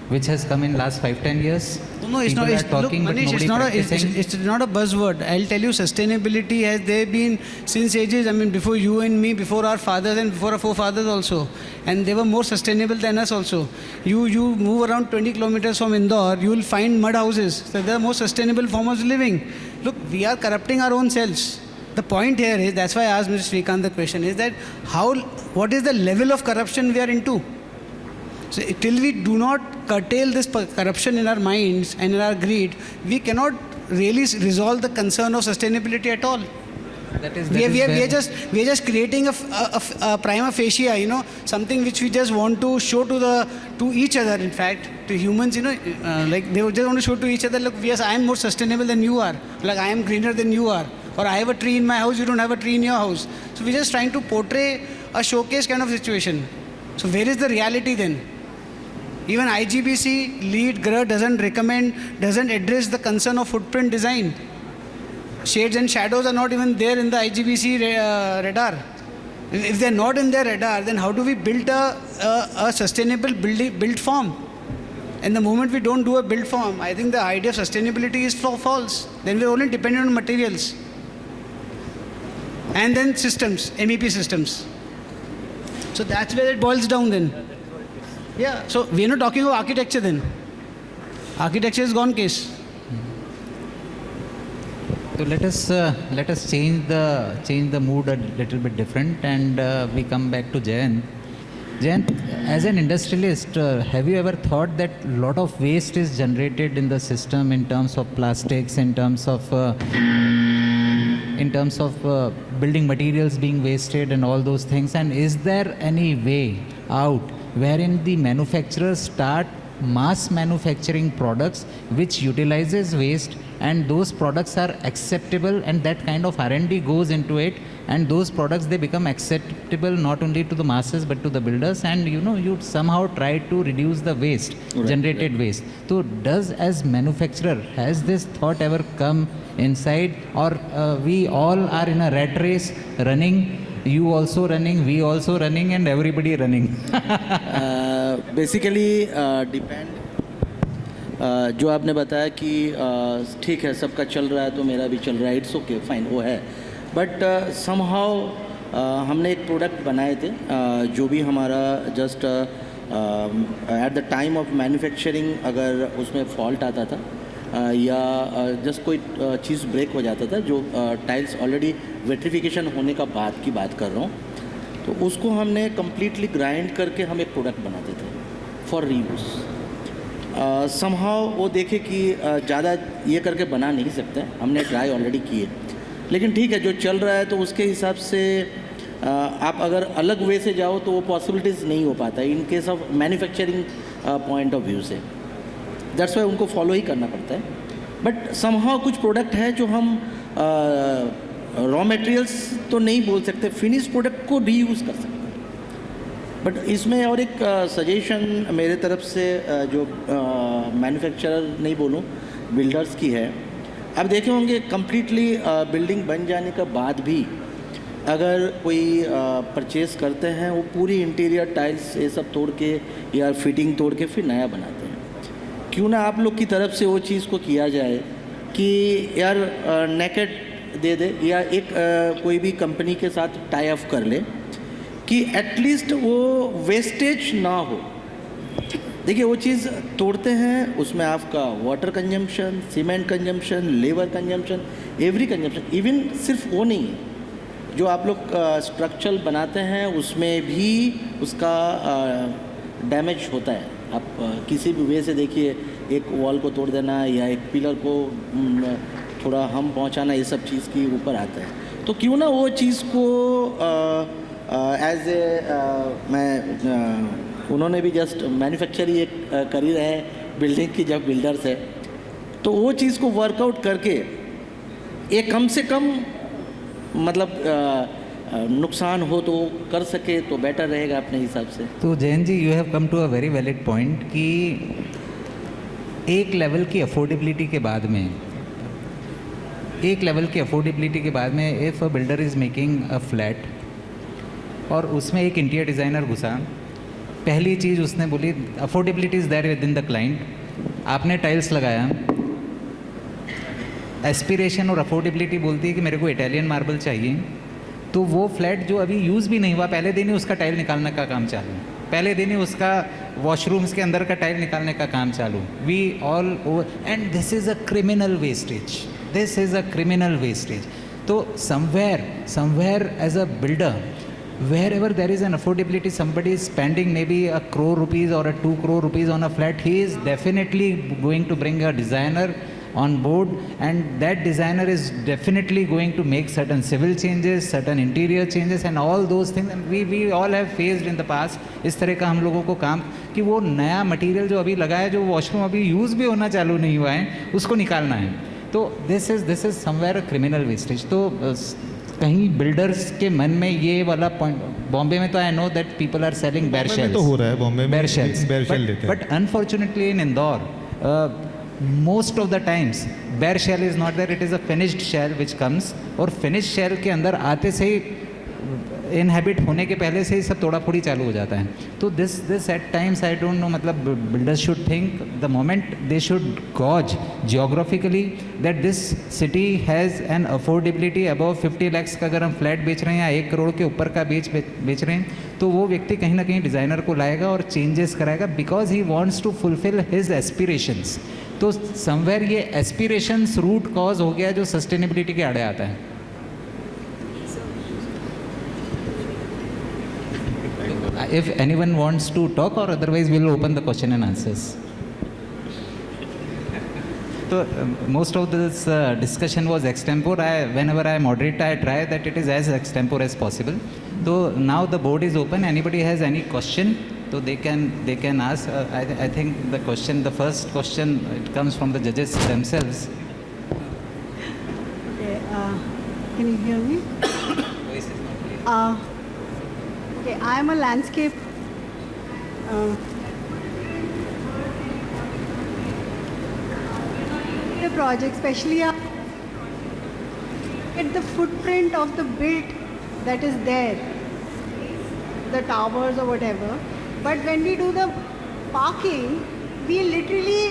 which has come in last 5-10 years? No, it's People not. are It's, look, talking, but Manish, nobody it's not, practicing. it's not a buzzword. I'll tell you, sustainability has there been since ages. I mean, before you and me, before our fathers and before our forefathers also. And they were more sustainable than us also. You move around 20 kilometers from Indore, you will find mud houses. So they're more sustainable forms of living. Look, we are corrupting our own selves. The point here is, that's why I asked Mr. Srikanth the question, is that what is the level of corruption we are into? So till we do not curtail this corruption in our minds and in our greed, we cannot really resolve the concern of sustainability at all. We are just creating a prima facie, something which we just want to show to each other. In fact, to humans, like they just want to show to each other, look, yes, I am more sustainable than you are. Like I am greener than you are. Or I have a tree in my house, you don't have a tree in your house. So we're just trying to portray a showcase kind of situation. So where is the reality then? Even IGBC lead GRH doesn't address the concern of footprint design. Shades and shadows are not even there in the IGBC radar. If they're not in their radar, then how do we build a sustainable built form? And the moment we don't do a built form, I think the idea of sustainability is false. Then we're only dependent on materials. And then systems, MEP systems. So that's where it boils down then. Yeah, so we're not talking about architecture then. Architecture is gone case. So let us change the mood a little bit different, and we come back to Jayan. Jayan, as an industrialist, have you ever thought that a lot of waste is generated in the system in terms of plastics, in terms of building materials being wasted and all those things? And is there any way out wherein the manufacturers start mass manufacturing products which utilizes waste, and those products are acceptable, and that kind of R&D goes into it, and those products, they become acceptable not only to the masses but to the builders, and you somehow try to reduce the waste, generated waste. So does, as manufacturer, has this thought ever come inside, or we all are in a rat race running, you also running, we also running, and everybody running? Basically depend जो आपने बताया कि ठीक है, सबका चल रहा है तो मेरा भी चल रहा है, इट्स ओके फाइन, वो है. बट समहाउ हमने एक प्रोडक्ट बनाए थे जो भी हमारा just at the time of manufacturing अगर उसमें फॉल्ट आता था या जस्ट कोई चीज़ ब्रेक हो जाता था, जो टाइल्स ऑलरेडी वेट्रिफिकेशन होने का बाद की बात कर रहा हूँ, तो उसको हमने कम्प्लीटली ग्राइंड करके हम एक प्रोडक्ट बनाते थे फॉर रीयूज़। समहाउ वो देखे कि ज़्यादा ये करके बना नहीं सकते, हमने ट्राई ऑलरेडी किए, लेकिन ठीक है जो चल रहा है तो उसके हिसाब से आप अगर अलग वे से जाओ तो वो पॉसिबिलिटीज़ नहीं हो पाता in case of manufacturing point of view से। दैट्स वाई उनको फॉलो ही करना पड़ता है। बट समहाउ कुछ प्रोडक्ट है जो हम रॉ मटेरियल्स तो नहीं बोल सकते, फिनिश प्रोडक्ट को रीयूज़ कर सकते हैं। बट इसमें और एक सजेशन मेरे तरफ से जो मैन्युफैक्चरर नहीं बोलूँ, बिल्डर्स की है। आप देखे होंगे कम्प्लीटली बिल्डिंग बन जाने के बाद भी अगर कोई परचेज़ करते हैं, वो पूरी इंटीरियर टाइल्स ये सब तोड़ के या फिटिंग तोड़ के फिर नया बनाते हैं। क्यों ना आप लोग की तरफ से वो चीज़ को किया जाए कि यार नेकेड दे दे या एक कोई भी कंपनी के साथ टाई अप कर ले कि एटलीस्ट वो वेस्टेज ना हो। देखिए वो चीज़ तोड़ते हैं, उसमें आपका water consumption, cement consumption, labour consumption, every consumption, even सिर्फ वो नहीं है, जो आप लोग स्ट्रक्चरल बनाते हैं उसमें भी उसका डैमेज होता है। आप किसी भी वे से देखिए, एक वॉल को तोड़ देना या एक पिलर को थोड़ा हम पहुंचाना, ये सब चीज़ की ऊपर आता है। तो क्यों ना वो चीज़ को एज ए मैं उन्होंने भी जस्ट मैन्युफैक्चर ही एक कर ही रहे हैं बिल्डिंग की, जब बिल्डर्स है तो वो चीज़ को वर्कआउट करके एक कम से कम मतलब नुकसान हो तो कर सके तो बेटर रहेगा अपने हिसाब से। तो Jain ji, you have come to a very valid point कि एक लेवल की अफोर्डेबिलिटी के बाद में if a builder is making a flat और उसमें एक इंटीरियर डिज़ाइनर घुसा, पहली चीज़ उसने बोली affordability is there within the client. आपने टाइल्स लगाया, एस्पिरेशन और अफोर्डेबिलिटी बोलती है कि मेरे को इटालियन मार्बल चाहिए, तो वो फ्लैट जो अभी यूज़ भी नहीं हुआ, पहले दिन ही उसका टाइल निकालने का काम चालू, पहले दिन ही उसका वॉशरूम्स के अंदर का टाइल निकालने का काम चालू। We all and this is a criminal wastage. तो somewhere as a builder, wherever there is an affordability, somebody is spending maybe ₹1 crore or ₹2 crore on a flat, he is definitely going to bring a designer on board, and that designer is definitely going to make certain civil changes, certain interior changes and all those things, and we all have faced in the past इस तरह का हम लोगों को काम कि वो नया मटेरियल जो अभी लगा है, जो वॉशरूम अभी यूज़ भी होना चालू नहीं हुआ है, उसको निकालना है। तो this is somewhere a criminal wastage. तो कहीं बिल्डर्स के मन में ये वाला पॉइंट, बॉम्बे में तो I know that people are selling bare shells, तो हो रहा है बॉम्बे में बेयर शेल्स, देते हैं, but unfortunately in Indore most of the times bare shell is not there, it is a finished shell which comes, और finished shell के अंदर आते से ही इनहेबिट होने के पहले से ही सब तोड़ा फोड़ी चालू हो जाता है। तो this at times I don't know, मतलब builders should think the moment they should gauge geographically that this city has an affordability above 50 lakhs का अगर हम फ्लैट बेच रहे हैं या 1 करोड़ के ऊपर का बेच रहे हैं, तो वो व्यक्ति कहीं ना कहीं डिज़ाइनर को लाएगा और चेंजेस कराएगा because he wants to fulfil his aspirations. तो समवेयर ये एस्पिरेशंस रूट कॉज हो गया जो सस्टेनेबिलिटी के आड़े आता है। If anyone wants to talk, or otherwise we'll open the question and answers. So most of this discussion was extempore. Whenever I moderate, I try that it is as extempore as possible. So now the board is open. Anybody has any question, so they can ask. I think the first question, it comes from the judges themselves. Okay, can you hear me? Voice is not clear. Okay, I am a landscape the project, especially at the footprint of the build that is there, the towers or whatever. But when we do the parking, we literally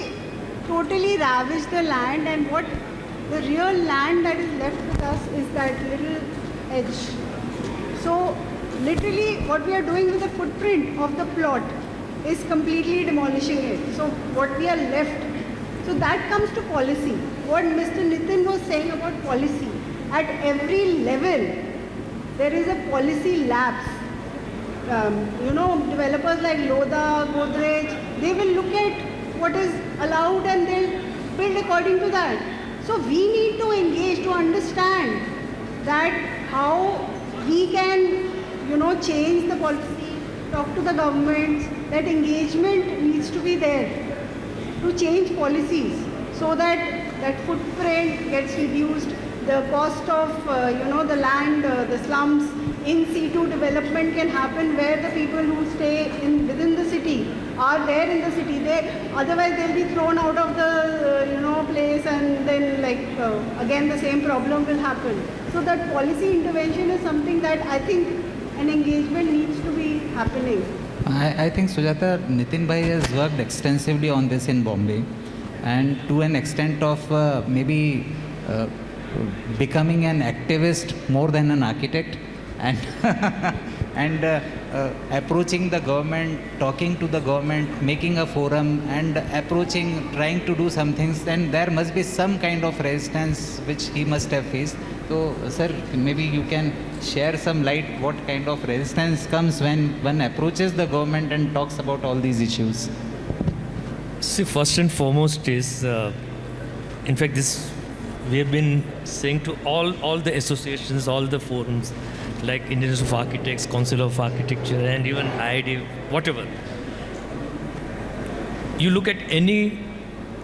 totally ravage the land, and what The real land that is left with us is that little edge. So literally what we are doing with the footprint of the plot is completely demolishing it. So what we are left, so that comes to policy. What Mr. Nitin was saying about policy, at every level there is a policy lapse. Developers like Lodha, Godrej, they will look at what is allowed and they'll build according to that. So we need to engage to understand that how we can, change the policy, talk to the governments, that engagement needs to be there to change policies so that that footprint gets reduced, the cost of, the land, the slums, in situ development can happen where the people who stay within the city are there in the city. Otherwise they'll be thrown out of the place, and then again the same problem will happen. So that policy intervention is something that I think an engagement needs to be happening. I think Sujata, Nitin Bhai has worked extensively on this in Bombay, and to an extent of maybe becoming an activist more than an architect, and approaching the government, talking to the government, making a forum, and trying to do some things, then there must be some kind of resistance which he must have faced. So, sir, maybe you can share some light what kind of resistance comes when one approaches the government and talks about all these issues. See, first and foremost is, in fact, this we have been saying to all the associations, all the forums, like Indian Institute of Architects, Council of Architecture, and even IID, whatever. You look at any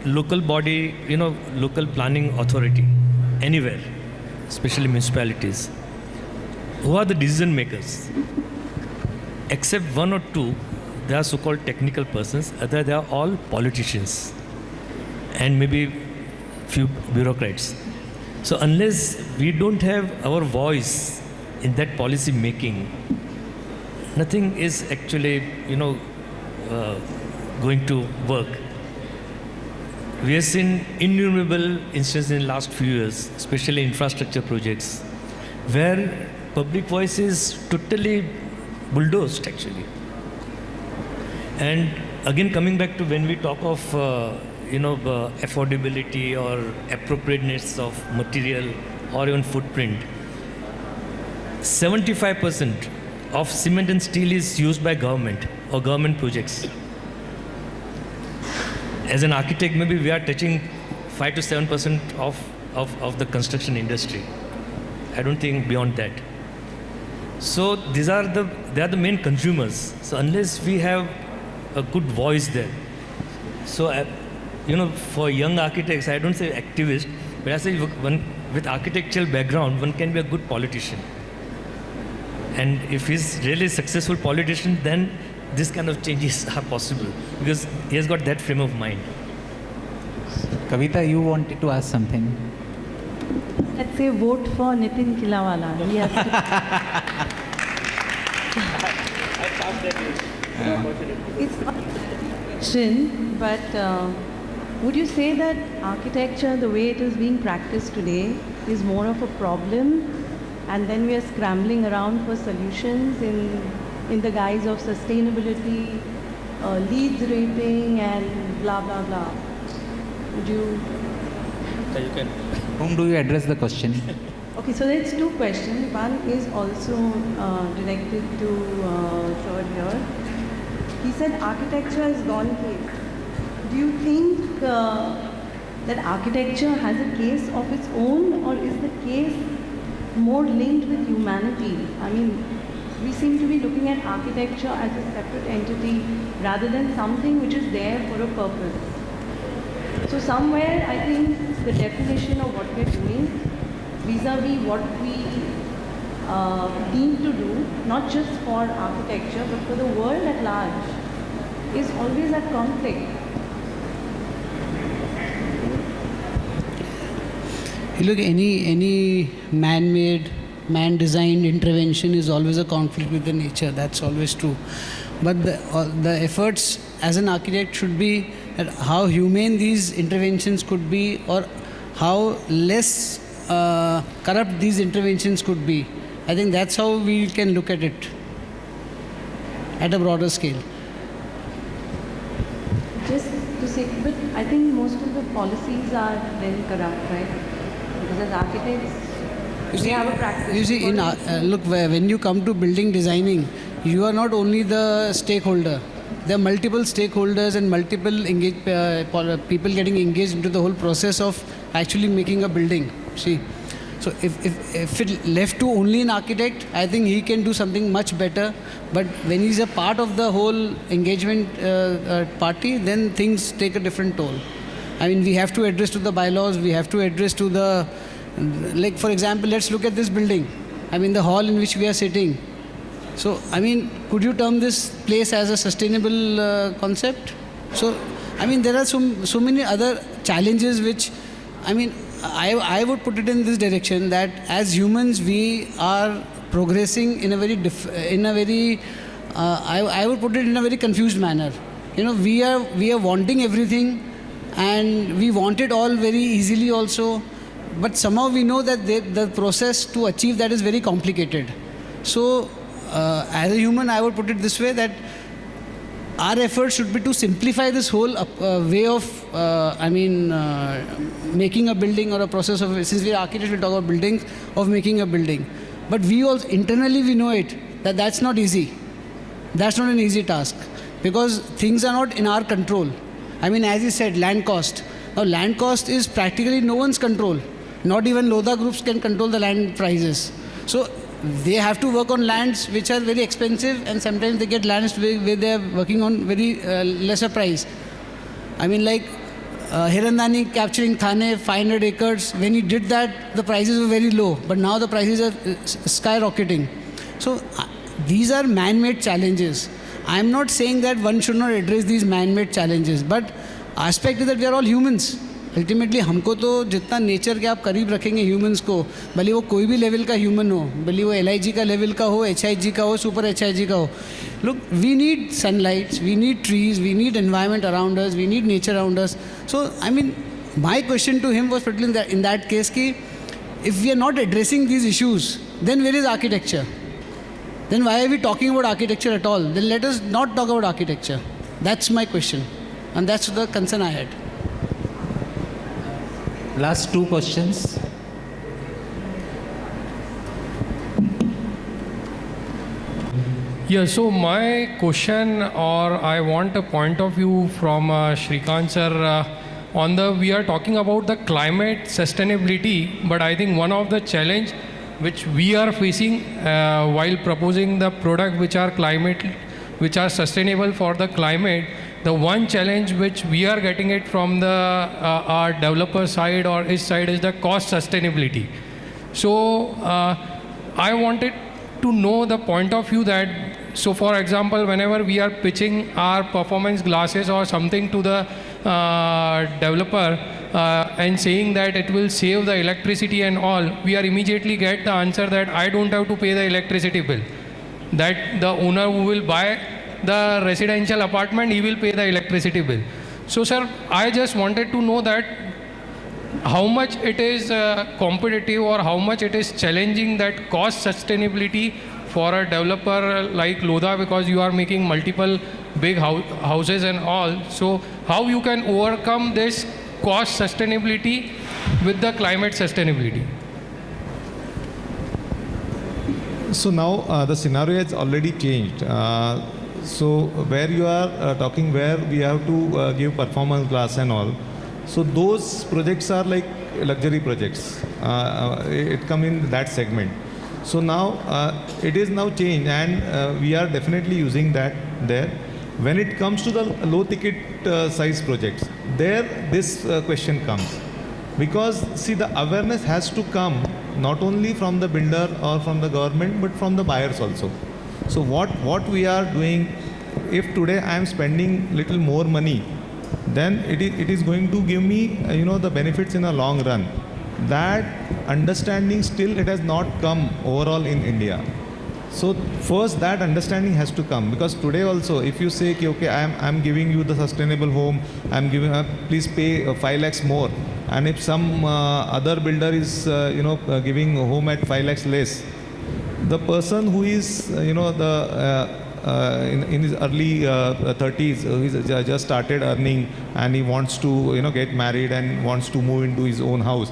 local body, local planning authority, anywhere, especially municipalities, who are the decision makers? Except one or two, they are so-called technical persons, other they are all politicians and maybe few bureaucrats. So unless we don't have our voice in that policy making, nothing is actually, going to work. We have seen innumerable instances in the last few years, especially infrastructure projects, where public voice is totally bulldozed actually. And again, coming back to when we talk of affordability or appropriateness of material or even footprint, 75% of cement and steel is used by government or government projects. As an architect, maybe we are touching 5 to 7% of the construction industry. I don't think beyond that. So they are the main consumers. So unless we have a good voice there, so for young architects, I don't say activist, but I say one with architectural background, one can be a good politician. And if he's really a successful politician, then this kind of changes are possible because he has got that frame of mind. Kavita, you wanted to ask something. Let's say vote for Nitin Kilawala. He has it's not a question, but would you say that architecture, the way it is being practiced today, is more of a problem, and then we are scrambling around for solutions in the guise of sustainability, LEED rating, and blah blah blah? Would you? You can. Whom do you address the question? Okay, so there's two questions. One is also directed to Sir here. He said architecture has gone case. Do you think that architecture has a case of its own, or is the case more linked with humanity? I mean, we seem to be looking at architecture as a separate entity rather than something which is there for a purpose. So somewhere I think the definition of what we're doing vis-a-vis what we need to do, not just for architecture but for the world at large, is always at conflict. Look, any man-made, man-designed intervention is always a conflict with the nature. That's always true. But the efforts as an architect should be at how humane these interventions could be, or how less corrupt these interventions could be. I think that's how we can look at it at a broader scale. Just to say, but I think most of the policies are very corrupt, right? Because as architects, we have a practice. You see, look, when you come to building designing, you are not only the stakeholder. There are multiple stakeholders and multiple people getting engaged into the whole process of actually making a building. See, so if it left to only an architect, I think he can do something much better. But when he's a part of the whole engagement party, then things take a different toll. I mean, we have to address to the bylaws, we have to address to the, like for example, let's look at this building. I mean, the hall in which we are sitting. So, I mean, could you term this place as a sustainable concept? So, I mean, there are so many other challenges which, I mean, I would put it in this direction that as humans we are progressing in a very, I would put it in a very confused manner. You know, we are wanting everything and we want it all very easily also, but somehow we know that the process to achieve that is very complicated. So, as a human, I would put it this way that our effort should be to simplify this whole way of, making a building or a process of, since we are architects, we talk about buildings, of making a building. But we also, internally we know it, that that's not easy. That's not an easy task. Because things are not in our control. I mean, as you said, land cost. Now, land cost is practically no one's control. Not even Lodha groups can control the land prices. So, they have to work on lands which are very expensive, and sometimes they get lands where they are working on very lesser price. I mean, like Hirandani capturing Thane, 500 acres. When he did that, the prices were very low, but now the prices are skyrocketing. So these are man-made challenges. I am not saying that one should not address these man-made challenges, but aspect is that we are all humans. Ultimately हमको तो जितना nature के आप करीब रखेंगे humans को, भले वो कोई भी लेवल का ह्यूमन हो, भले वो LIG का लेवल का हो, HIG का हो, सुपर HIG का हो. Look, we need sunlight, we need trees, we need environment around us, we need nature around us. So, I mean, my question to him was particularly in that case कि if we are not addressing these issues, then where is architecture? Then why are we talking about architecture at all? Then let us not talk about architecture. That's my question, and that's the concern I had. Last two questions. Yeah, so my question, or I want a point of view from Shrikant sir on we are talking about the climate sustainability, but I think one of the challenge which we are facing while proposing the product which are sustainable for the climate, the one challenge which we are getting it from the our developer side or his side is the cost sustainability. So I wanted to know the point of view that, so for example, whenever we are pitching our performance glasses or something to the developer and saying that it will save the electricity and all, we are immediately get the answer that I don't have to pay the electricity bill. That the owner who will buy the residential apartment, he will pay the electricity bill. So sir, I just wanted to know that how much it is competitive or how much it is challenging that cost sustainability for a developer like Lodha, because you are making multiple big houses and all. So how you can overcome this cost sustainability with the climate sustainability? So now the scenario has already changed. So where you are talking where we have to give performance glass and all, so those projects are like luxury projects. It come in that segment. So now it is now changed, and we are definitely using that there. When it comes to the low ticket size projects, there this question comes. Because see, the awareness has to come not only from the builder or from the government, but from the buyers also. So what we are doing, if today I am spending little more money, then it is going to give me the benefits in a long run. That understanding still it has not come overall in India. So first that understanding has to come, because today also if you say okay, I am giving you the sustainable home, I am giving please pay 5 lakhs more, and if some other builder is giving a home at 5 lakhs less, the person who is in his early 30s, he's just started earning and he wants to get married and wants to move into his own house,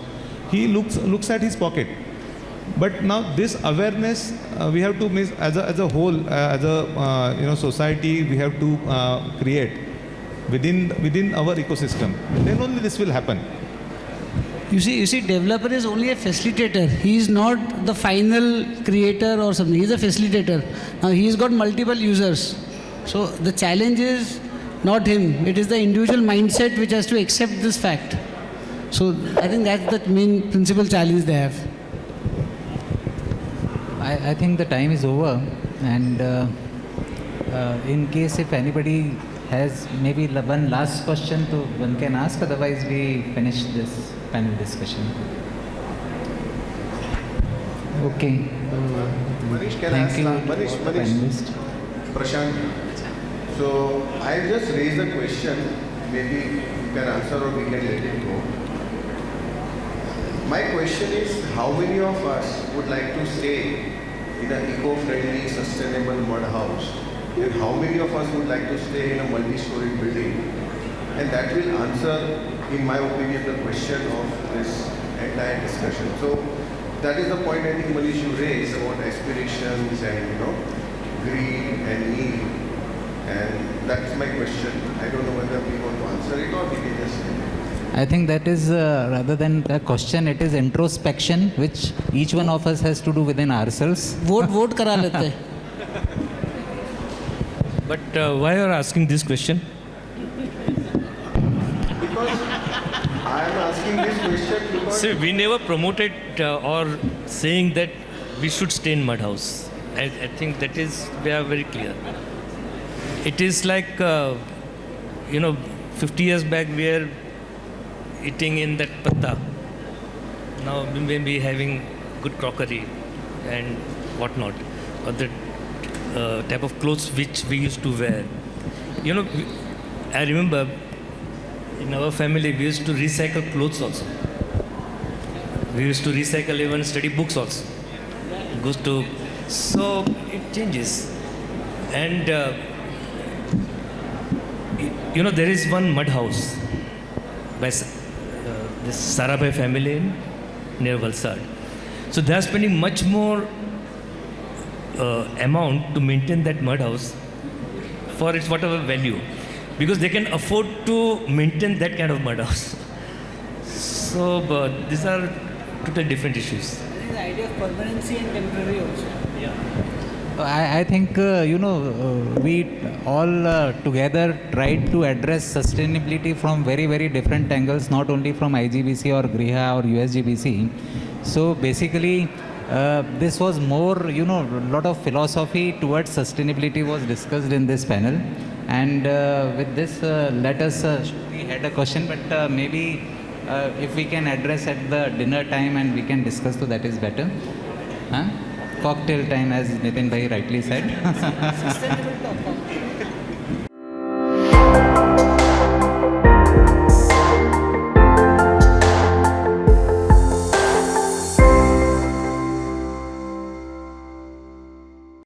he looks at his pocket. But now this awareness we have to as a whole, as a society, we have to create within our ecosystem. Then only this will happen. You see, developer is only a facilitator. He is not the final creator or something. He is a facilitator. Now he's got multiple users. So the challenge is not him. It is the individual mindset which has to accept this fact. So I think that's the main principal challenge they have. I think the time is over, and in case if anybody has maybe one last question, to one can ask, otherwise we finish this panel discussion. Okay. Manish, can Thank I you, ask Manish, panelist. Prashant. So I just raised a question, maybe you can answer or we can let it go. My question is, how many of us would like to stay in an eco-friendly, sustainable mud house? And how many of us would like to stay in a multi-story building? And that will answer, in my opinion, the question of this entire discussion. So that is the point I think Manish you raised about aspirations and greed and need. And that's my question. I don't know whether we want to answer it or we can just say it. I think that is rather than a question, it is introspection, which each one of us has to do within ourselves. Vote करा लेते हैं. But why are you asking this question? Because I am asking this question because... See, we never promoted or saying that we should stay in mud house. I think that is, we are very clear. It is like, 50 years back we are eating in that patta. Now we may be having good crockery and whatnot, or the type of clothes which we used to wear. I remember in our family we used to recycle clothes also. We used to recycle even study books also. So it changes. And there is one mud house by this Sarabhai family near Valsad. So they are spending much more amount to maintain that mud house for its whatever value, because they can afford to maintain that kind of mud house. So these are totally different issues. There is the idea of permanency and temporary also. I think, we all together tried to address sustainability from very, very different angles, not only from IGBC or Griha or USGBC. So basically, this was more, lot of philosophy towards sustainability was discussed in this panel. And with this, let us, we had a question, but maybe if we can address at the dinner time and we can discuss, so that is better. Cocktail time, as Nitin bhai rightly said. Sustainable talk.